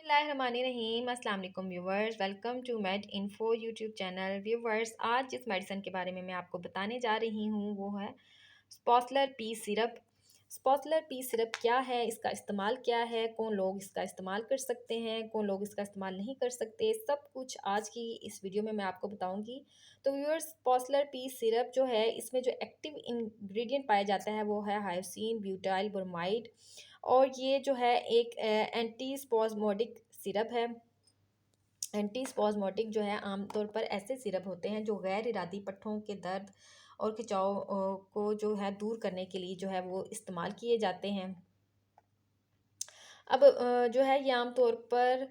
बिस्मिल्लाहिर्रहमानिर्रहीम अस्सलाम वालेकुम viewers, welcome to med info YouTube channel. Viewers, आज जिस मेडिसिन के बारे में मैं आपको बताने जा रही हूँ वो है स्पॉसलर पी सिरप। स्पॉसलर पी सिरप क्या है, इसका इस्तेमाल क्या है, कौन लोग इसका इस्तेमाल कर सकते हैं, कौन लोग इसका इस्तेमाल नहीं कर सकते, सब कुछ आज की इस वीडियो में मैं आपको बताऊंगी। तो व्यूअर्स, स्पॉसलर पी सिरप जो है, इसमें जो एक्टिव इंग्रेडिएंट पाया जाता है वो है हायोसिन ब्यूटाइल ब्रोमाइड, और ये जो है एक एंटी स्पॉस्मोडिक सिरप है। एंटी स्पॉस्मोटिक जो है आमतौर पर ऐसे सिरप होते हैं जो गैर इरादी पट्ठों के दर्द और खिंचाव को जो है दूर करने के लिए जो है वो इस्तेमाल किए जाते हैं। अब जो है ये आम तौर पर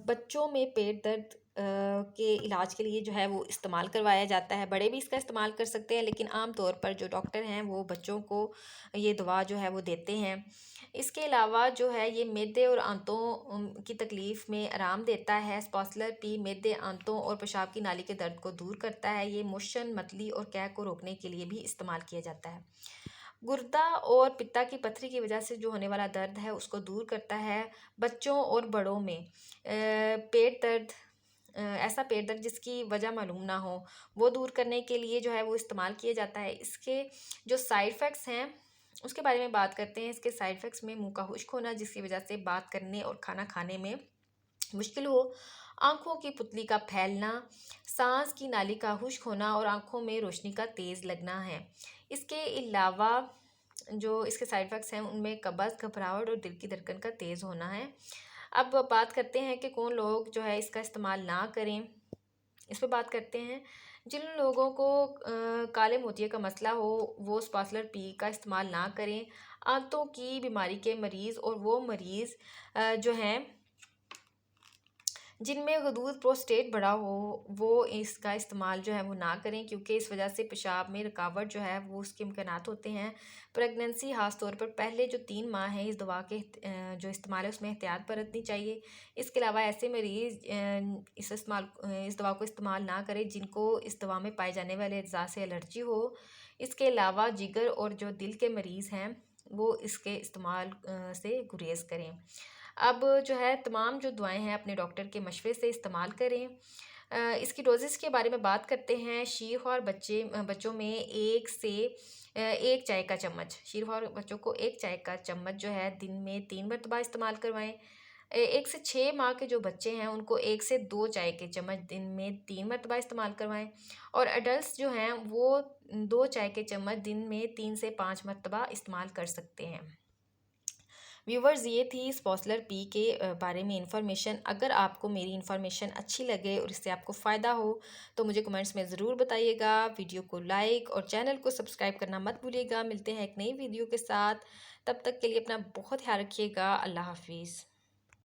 बच्चों में पेट दर्द के इलाज के लिए जो है वो इस्तेमाल करवाया जाता है। बड़े भी इसका इस्तेमाल कर सकते हैं, लेकिन आम तौर पर जो डॉक्टर हैं वो बच्चों को ये दवा जो है वो देते हैं। इसके अलावा जो है ये मैदे और आंतों की तकलीफ़ में आराम देता है। स्पॉसलर पी मैदे, आंतों और पेशाब की नाली के दर्द को दूर करता है। ये मोशन, मतली और कैं को रोकने के लिए भी इस्तेमाल किया जाता है। गुर्दा और पित्ता की पथरी की वजह से जो होने वाला दर्द है उसको दूर करता है। बच्चों और बड़ों में पेट दर्द, ऐसा पेट दर्द जिसकी वजह मालूम ना हो, वो दूर करने के लिए जो है वो इस्तेमाल किया जाता है। इसके जो साइड इफ़ेक्ट्स हैं उसके बारे में बात करते हैं। इसके साइड इफ़ेक्ट्स में मुंह का खुश्क होना जिसकी वजह से बात करने और खाना खाने में मुश्किल हो, आँखों की पुतली का फैलना, सांस की नाली का खुश्क होना और आँखों में रोशनी का तेज़ लगना है। इसके अलावा जो इसके साइड इफ़ेक्ट्स हैं उनमें कब्ज़, घबराहट और दिल की धड़कन का तेज़ होना है। अब बात करते हैं कि कौन लोग जो है इसका इस्तेमाल ना करें। इस पे बात करते हैं। जिन लोगों को काले मोतिये का मसला हो वो स्पॉसलर पी का इस्तेमाल ना करें। आंतों की बीमारी के मरीज़ और वो मरीज़ जो हैं जिनमें गदूद प्रोस्टेट बड़ा हो वो इसका इस्तेमाल जो है वो ना करें, क्योंकि इस वजह से पेशाब में रुकावट जो है वो उसके इम्कानात होते हैं। प्रेगनेंसी ख़ास तौर पर पहले जो 3 माह हैं इस दवा के जो इस्तेमाल है उसमें एहतियात बरतनी चाहिए। इसके अलावा ऐसे मरीज़ इस दवा को इस्तेमाल ना करें जिनको इस दवा में पाए जाने वाले अज़ा से एलर्जी हो। इसके अलावा जिगर और जो दिल के मरीज़ हैं वो इसके इस्तेमाल से गुरेज़ करें। अब जो है तमाम जो दवाएँ हैं अपने डॉक्टर के मशवरे से इस्तेमाल करें। इसकी डोज़ेज़ के बारे में बात करते हैं। शीर-ख्वार बच्चों में 1 से 1 चाय का चम्मच, शीर-ख्वार बच्चों को 1 चाय का चम्मच जो है दिन में 3 मरतबा इस्तेमाल करवाएँ। 1 से 6 माह के जो बच्चे हैं उनको 1 से 2 चाय के चम्मच दिन में 3 मरतबा इस्तेमाल करवाएँ, और एडल्ट्स जो हैं वो 2 चाय के चम्मच दिन में 3 से 5 मरतबा इस्तेमाल कर सकते हैं। व्यूवर्स, ये थी स्पॉसलर पी के बारे में इंफॉर्मेशन। अगर आपको मेरी इन्फॉर्मेशन अच्छी लगे और इससे आपको फ़ायदा हो तो मुझे कमेंट्स में ज़रूर बताइएगा। वीडियो को लाइक और चैनल को सब्सक्राइब करना मत भूलिएगा। मिलते हैं एक नई वीडियो के साथ, तब तक के लिए अपना बहुत ख्याल रखिएगा। अल्लाह हाफिज़।